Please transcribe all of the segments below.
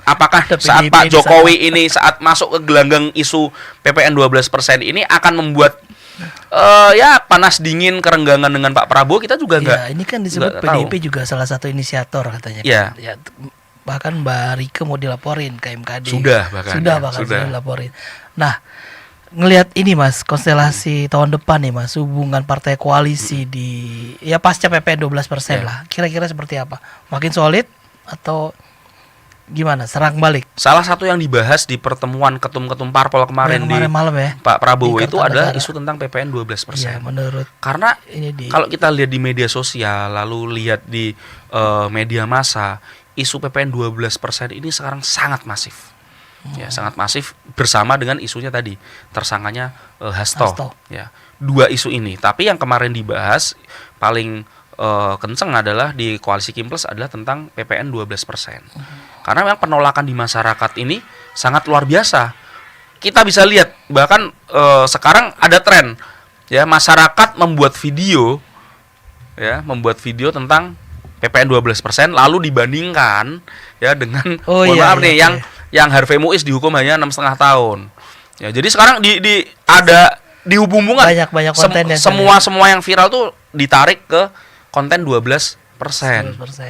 Apakah Ada saat PDIP Pak di Jokowi ini saat masuk ke gelanggang isu PPN 12% ini akan membuat ya panas dingin kerenggangan dengan Pak Prabowo? Kita juga Ya, ini kan disebut nggak tahu. PDIP juga salah satu inisiator katanya. Ya. Kan? Ya, bahkan Mbak Rike mau dilaporin ke MKD. Sudah bahkan sudah dilaporin. Nah, ngelihat ini Mas, konstelasi tahun depan nih Mas, hubungan partai koalisi di ya pasca PPN 12% lah. Kira-kira seperti apa? Makin solid atau gimana? Serang balik. Salah satu yang dibahas di pertemuan ketum-ketum parpol kemarin di malam ya. Pak Prabowo Di itu adalah Kertanegara. isu tentang PPN 12%. Ya, menurut Karena ini kalau kita lihat di media sosial, lalu lihat di media massa, isu PPN 12% ini sekarang sangat masif. Ya, sangat masif bersama dengan isunya tadi, tersangkanya Hasto. Ya, dua isu ini. Tapi yang kemarin dibahas paling kenceng adalah di Koalisi Kimples adalah tentang PPN 12%. Karena memang penolakan di masyarakat ini sangat luar biasa. Kita bisa lihat bahkan sekarang ada tren ya, masyarakat membuat video tentang PPN 12% lalu dibandingkan ya dengan mohon maaf nih yang Harvey Muiz dihukum hanya 6,5 tahun. Ya, jadi sekarang ada dihubung-hubungan banyak konten semua yang viral tuh ditarik ke konten 12%.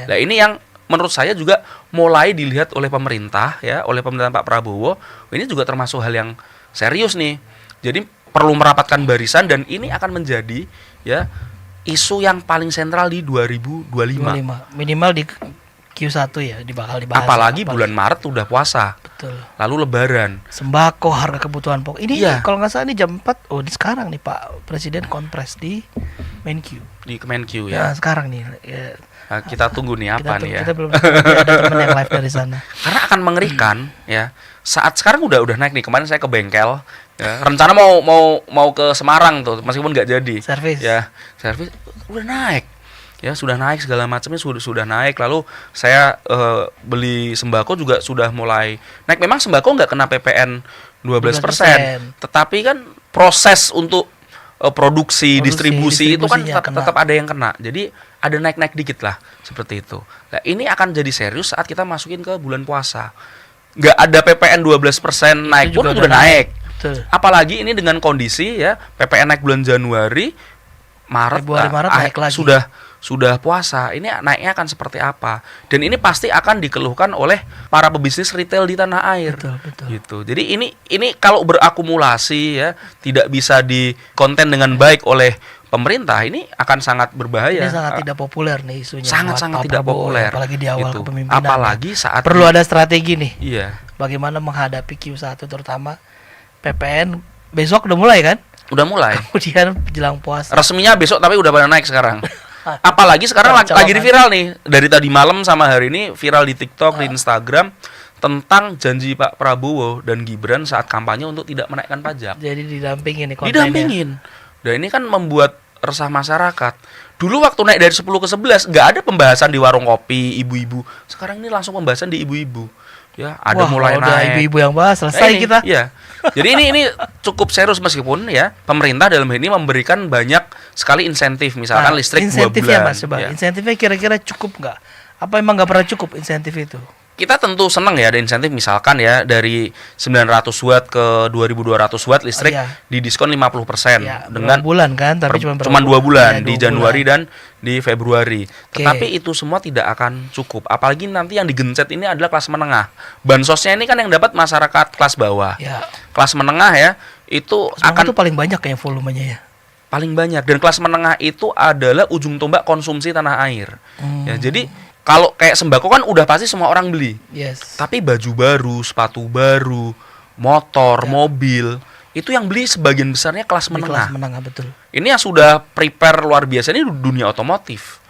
Nah, ini yang menurut saya juga mulai dilihat oleh pemerintah ya, oleh pemerintahan Pak Prabowo. Ini juga termasuk hal yang serius nih. Jadi perlu merapatkan barisan dan ini akan menjadi ya isu yang paling sentral di 2025. Minimal di Q1 ya, bakal dibahas. Apalagi bulan Maret udah puasa. Betul. Lalu lebaran. Sembako, harga kebutuhan pokok. Ini kalau nggak salah ini jam 4. Oh, ini sekarang nih Pak Presiden konpres di Menq. Di Kemenq ya. Nah, sekarang nih. Ya. Nah, kita tunggu nih apa nih ya. Kita belum ada teman yang live dari sana. Karena akan mengerikan ya. Saat sekarang udah naik nih. Kemarin saya ke bengkel ya. Rencana mau ke Semarang tuh, meskipun nggak jadi. Servis. Ya, servis udah naik. Ya, sudah naik segala macamnya sudah naik. Lalu saya beli sembako juga sudah mulai naik. Memang sembako nggak kena PPN 12%. Tetapi kan proses untuk produksi distribusi itu kan tetap ada yang kena. Jadi ada naik-naik dikit lah seperti itu. Nah, ini akan jadi serius saat kita masukin ke bulan puasa. Nggak ada PPN 12% naik pun udah naik. Betul. Apalagi ini dengan kondisi ya PPN naik bulan Januari, Maret naik lagi. Sudah puasa, ini naiknya akan seperti apa? Dan ini pasti akan dikeluhkan oleh para pebisnis retail di tanah air. Betul. Gitu. Jadi ini kalau berakumulasi ya, tidak bisa dikonten dengan baik oleh pemerintah, ini akan sangat berbahaya. Ini sangat tidak populer nih isunya. Sangat tidak populer. Apalagi di awal gitu. kepemimpinan. Apalagi saat perlu ada strategi nih. Iya. Bagaimana menghadapi Q1 terutama PPN besok udah mulai kan? Udah mulai. Kemudian jelang puasa. Resminya besok tapi udah pada naik sekarang. Apalagi sekarang lagi di viral nih. Dari tadi malam sama hari ini viral di TikTok, di Instagram tentang janji Pak Prabowo dan Gibran saat kampanye untuk tidak menaikkan pajak. Jadi didampingin nih kontennya. Didampingin. Dan ini kan membuat resah masyarakat. Dulu waktu naik dari 10 ke 11 nggak ada pembahasan di warung kopi ibu-ibu. Sekarang ini langsung pembahasan di ibu-ibu. Ya, ada mulai naik. Ibu-ibu yang bahas selesai kita. Iya. Jadi ini cukup serius meskipun ya pemerintah dalam hal ini memberikan banyak sekali insentif, misalkan listrik 2 bulan. Mas, coba. Ya. Insentifnya kira-kira cukup nggak? Apa emang nggak pernah cukup insentif itu? Kita tentu senang ya ada insentif, misalkan ya dari 900 watt ke 2200 watt listrik didiskon 50% dengan bulan kan, tapi cuma 2 bulan di Januari dan di Februari. Tetapi itu semua tidak akan cukup. Apalagi nanti yang digencet ini adalah kelas menengah. Bansosnya ini kan yang dapat masyarakat kelas bawah. Ya. Kelas menengah ya itu akan itu paling banyak kayak volumenya ya. Paling banyak, dan kelas menengah itu adalah ujung tombak konsumsi tanah air. Ya, jadi kalau kayak sembako kan udah pasti semua orang beli. Yes. Tapi baju baru, sepatu baru, motor, mobil, itu yang beli sebagian besarnya kelas menengah. Kelas menengah, betul. Ini yang sudah prepare luar biasa ini dunia otomotif.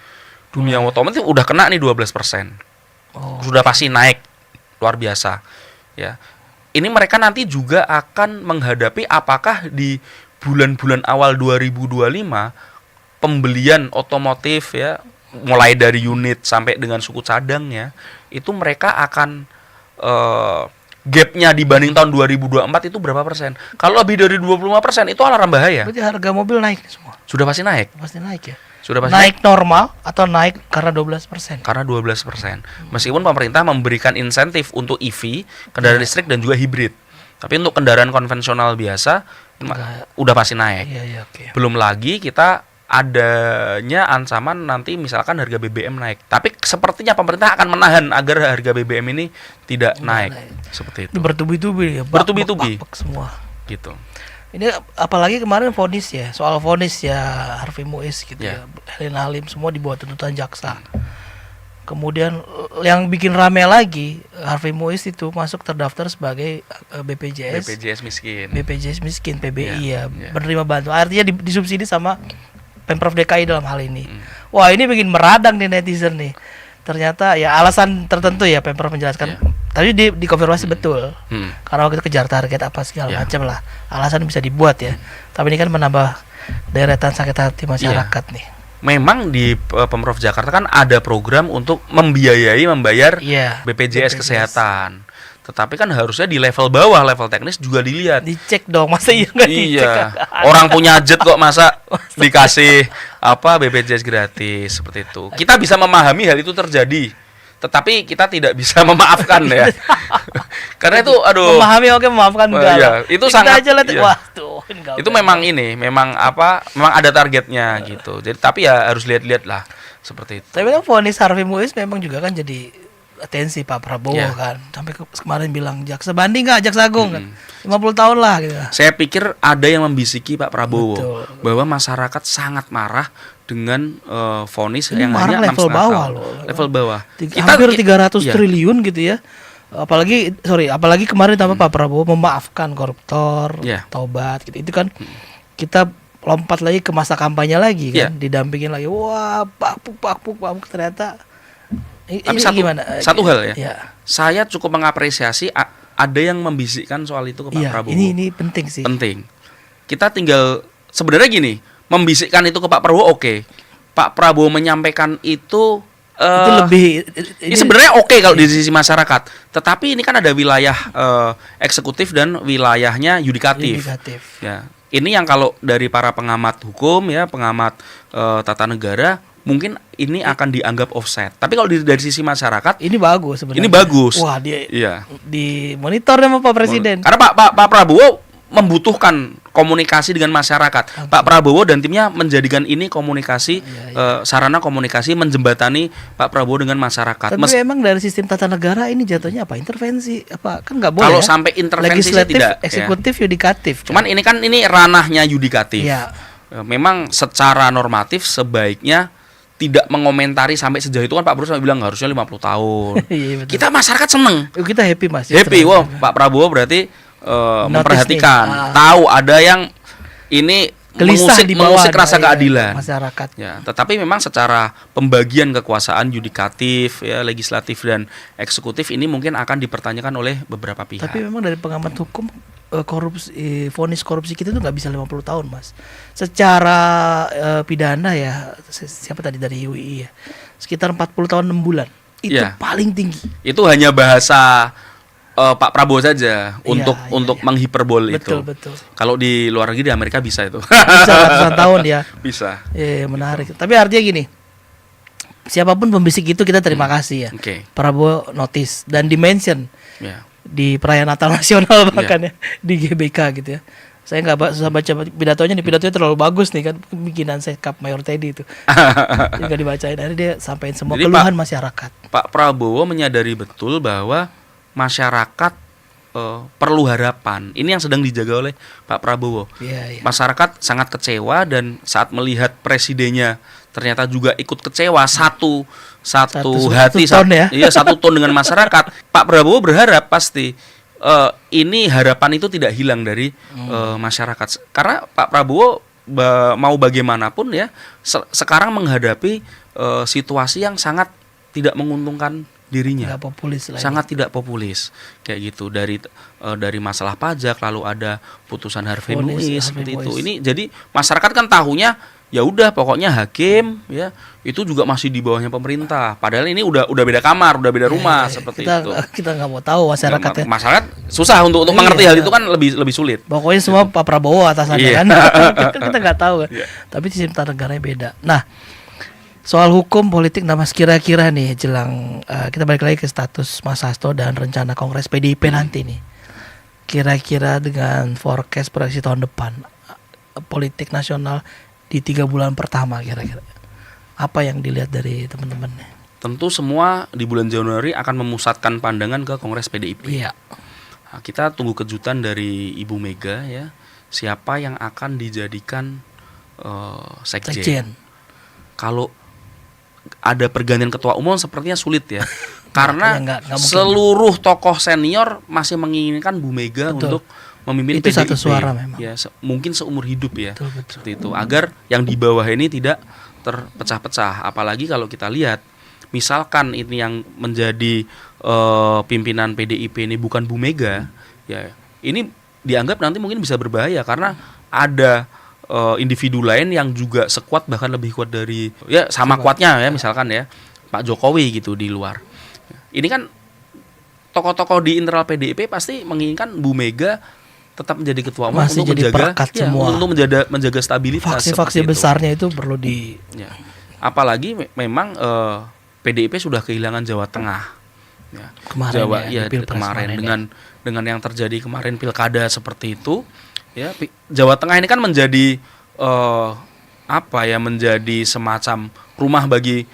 Dunia otomotif udah kena nih 12%. Sudah pasti naik luar biasa. Ya. Ini mereka nanti juga akan menghadapi apakah di bulan-bulan awal 2025 pembelian otomotif ya, mulai dari unit sampai dengan suku cadangnya, itu mereka akan gapnya dibanding tahun 2024 itu berapa persen? Kalau lebih dari 25% itu alarm bahaya. Berarti harga mobil naik semua. Sudah pasti naik. Pasti naik ya. Sudah pasti naik normal atau naik karena 12%? karena 12%. Meskipun pemerintah memberikan insentif untuk EV, kendaraan listrik dan juga hibrid. Tapi untuk kendaraan konvensional biasa udah pasti naik. Iya, oke. Belum lagi kita adanya ancaman nanti misalkan harga BBM naik. Tapi sepertinya pemerintah akan menahan agar harga BBM ini tidak naik. Seperti itu. Ini bertubi-tubi ya. Bertubi-tubi. Bak semua. Gitu. Ini apalagi kemarin vonis ya, soal vonis ya Harvey Muiz gitu Ya. ya. Helena Halim semua dibawa tuntutan jaksa. Kemudian yang bikin rame lagi, Harvey Muiz itu masuk terdaftar sebagai BPJS BPJS miskin. PBI Ya, ya, ya. menerima bantuan. Artinya disubsidi sama Pemprov DKI dalam hal ini. Wah, ini bikin meradang nih netizen nih. Ternyata ya alasan tertentu ya Pemprov menjelaskan. Ya. Tapi dikonfirmasi betul. Karena waktu itu kejar target apa segala Ya. macam lah. Alasan bisa dibuat ya. Tapi ini kan menambah deretan sakit hati masyarakat nih. Memang di Pemprov Jakarta kan ada program untuk membayar Iya. BPJS Kesehatan. Tetapi kan harusnya di level bawah, level teknis juga dilihat. Dicek dong, masa iya nggak dicek? Iya, orang punya jet kok masa dikasih BPJS gratis seperti itu. Kita bisa memahami hal itu terjadi, tetapi kita tidak bisa memaafkan ya. Karena itu aduh. Memahami oke, memaafkan enggak. Iya, lah. itu Kita sangat aja lihat, iya. wah tuh. enggak Itu udah. memang ada targetnya gitu. Jadi tapi ya harus lihat-lihat lah seperti itu. Tapi kan vonis Harvey Muiz memang juga kan jadi atensi Pak Prabowo Iya. kan. Sampai kemarin bilang jaksa banding nggak jaksa agung kan. 50 tahun lah gitu. Saya pikir ada yang membisiki Pak Prabowo Betul. bahwa masyarakat sangat marah dengan vonis Ini yang marah hanya level 6,5 bawah tahun. loh. Level bawah. Hampir 300 iya. triliun gitu ya. Apalagi kemarin tambah Pak Prabowo memaafkan koruptor, Iya. taubat gitu. Itu kan kita lompat lagi ke masa kampanye lagi kan, Iya. didampingin lagi. Wah, pakpuk ternyata. Tapi Ini gimana? satu hal ya. Iya. Saya cukup mengapresiasi ada yang membisikkan soal itu ke Pak Iya, Prabowo. ini penting sih. Penting. Kita tinggal sebenarnya gini, membisikkan itu ke Pak Prabowo oke. Pak Prabowo menyampaikan itu Itu lebih ini sebenarnya oke kalau di sisi masyarakat. Tetapi ini kan ada wilayah eksekutif dan wilayahnya yudikatif. indikatif. Ya. Ini yang kalau dari para pengamat hukum ya, pengamat tata negara mungkin ini akan dianggap offset. Tapi kalau dari sisi masyarakat Ini bagus sebenarnya. ini bagus. Wah, dia Iya. di monitor sama Pak Presiden. Karena Pak Prabowo membutuhkan komunikasi dengan masyarakat. Pak Prabowo dan timnya menjadikan ini komunikasi sarana komunikasi menjembatani Pak Prabowo dengan masyarakat. Tapi emang dari sistem tata negara ini jatuhnya apa? Intervensi apa? Kan nggak boleh. Kalau ya? sampai intervensi Legislatif, tidak, ya. eksekutif, yudikatif. Cuman ini kan ranahnya yudikatif. Iya. Memang secara normatif sebaiknya tidak mengomentari sampai sejauh itu kan Pak Prabowo sampai bilang harusnya 50 tahun. Iya, betul. Kita masyarakat seneng. Kita happy Mas. Happy, Justru. wow, Pak Prabowo berarti memperhatikan, nih. tahu ada yang ini Gelisah di bawah mengusik rasa keadilan. masyarakat. Ya, tetapi memang secara pembagian kekuasaan yudikatif, ya, legislatif dan eksekutif ini mungkin akan dipertanyakan oleh beberapa pihak. Tapi memang dari pengamat hukum korupsi, vonis korupsi kita tuh nggak bisa 50 tahun Mas. Secara pidana ya, siapa tadi dari UI ya, sekitar 40 tahun 6 bulan. Itu Iya. paling tinggi. Itu hanya bahasa Pak Prabowo saja untuk iya. menghiperbol Betul, itu. betul. Kalau di luar negeri di Amerika bisa itu. Bisa ratusan tahun ya. Bisa. Iya, menarik. Tapi artinya gini, siapapun pembisik itu kita terima kasih ya. Oke. Prabowo notice dan dimention Ya. di perayaan Natal nasional bahkan ya, di GBK gitu ya. Saya nggak susah baca pidatonya, nih pidatonya terlalu bagus nih kan, bikinan Sekap Mayor Teddy itu. Jadi nggak dibacain, akhirnya dia sampaikan semua Jadi, keluhan masyarakat. Pak Prabowo menyadari betul bahwa masyarakat perlu harapan. Ini yang sedang dijaga oleh Pak Prabowo. Iya, iya. Masyarakat sangat kecewa dan saat melihat presidennya ternyata juga ikut kecewa satu hati ton ya. iya satu ton dengan masyarakat. Pak Prabowo berharap pasti ini harapan itu tidak hilang dari masyarakat karena Pak Prabowo mau bagaimanapun ya sekarang menghadapi situasi yang sangat tidak menguntungkan dirinya. Nggak populis lagi. Sangat tidak populis kayak gitu dari masalah pajak lalu ada putusan Harvey Muiz seperti itu. Ini jadi masyarakat kan tahunya ya udah pokoknya hakim ya itu juga masih di bawahnya pemerintah. Padahal ini udah beda kamar, udah beda rumah seperti itu. Kita nggak mau tahu masyarakatnya. Masyarakat susah untuk mengerti hal itu kan lebih sulit. Pokoknya semua Pak Prabowo atasannya Iya. kan. Kita nggak tahu kan. Iya. Tapi sistem tata negaranya beda. Nah, soal hukum politik, nah Mas, kira-kira nih jelang kita balik lagi ke status Mas Hasto dan rencana Kongres PDIP nanti nih. Kira-kira dengan forecast proyeksi tahun depan politik nasional di 3 bulan pertama kira-kira apa yang dilihat dari teman-teman? Tentu semua di bulan Januari akan memusatkan pandangan ke Kongres PDIP. Iya. Nah, kita tunggu kejutan dari Ibu Mega ya. Siapa yang akan dijadikan sekjen. Kalau ada pergantian ketua umum sepertinya sulit ya. Karena nggak mungkin. seluruh tokoh senior masih menginginkan Bu Mega Betul. untuk memimpin Itu PDIP. satu suara memang. Ya, mungkin seumur hidup ya. Betul. Seperti itu. Agar yang di bawah ini tidak terpecah-pecah. Apalagi kalau kita lihat misalkan ini yang menjadi pimpinan PDIP ini bukan Bu Mega, ya ini dianggap nanti mungkin bisa berbahaya karena ada individu lain yang juga sekuat bahkan lebih kuat dari ya sama kuatnya ya misalkan ya Pak Jokowi gitu di luar. Ini kan tokoh-tokoh di internal PDIP pasti menginginkan Bu Mega tetap menjadi ketua umum Masih untuk jadi menjaga perekat semua. untuk menjaga stabilitas. Faksi-faksi seperti itu. besarnya itu perlu di Ya. Apalagi memang PDIP sudah kehilangan Jawa Tengah. Ya. Kemarin Jawa ya, di Pilpres kemarin kemarin dengan yang terjadi kemarin pilkada seperti itu, ya Jawa Tengah ini kan menjadi menjadi semacam rumah bagi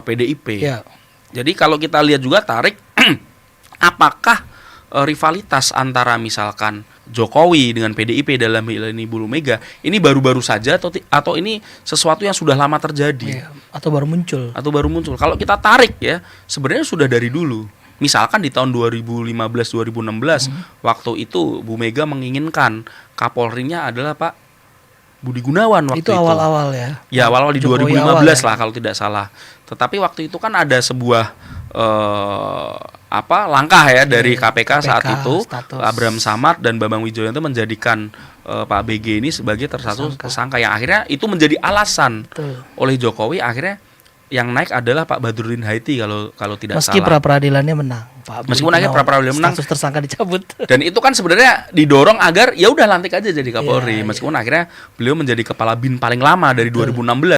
PDIP. ya. Jadi kalau kita lihat juga tarik apakah rivalitas antara misalkan Jokowi dengan PDIP dalam hal ini Bu Mega ini baru-baru saja atau ini sesuatu yang sudah lama terjadi Iya, atau baru muncul. Kalau kita tarik ya sebenarnya sudah dari dulu. Misalkan di tahun 2015-2016 waktu itu Bu Mega menginginkan Kapolrinya adalah Pak Budi Gunawan waktu itu. Awal-awal ya. Ya awal-awal di Jokowi 2015 awal, ya. lah kalau tidak salah. Tetapi waktu itu kan ada sebuah langkah ya dari KPK saat itu status. Abraham Samad dan Bambang Wijoyanto menjadikan Pak BG ini sebagai tersangka yang akhirnya itu menjadi alasan Betul. oleh Jokowi akhirnya yang naik adalah Pak Badrudin Haiti kalau tidak Meski salah. pra-peradilannya menang. Pak Meskipun akhirnya pra-peradilan menang. Status tersangka dicabut. Dan itu kan sebenarnya didorong agar ya udah lantik aja jadi Kapolri. Iya, Meskipun akhirnya beliau menjadi kepala BIN paling lama dari 2016.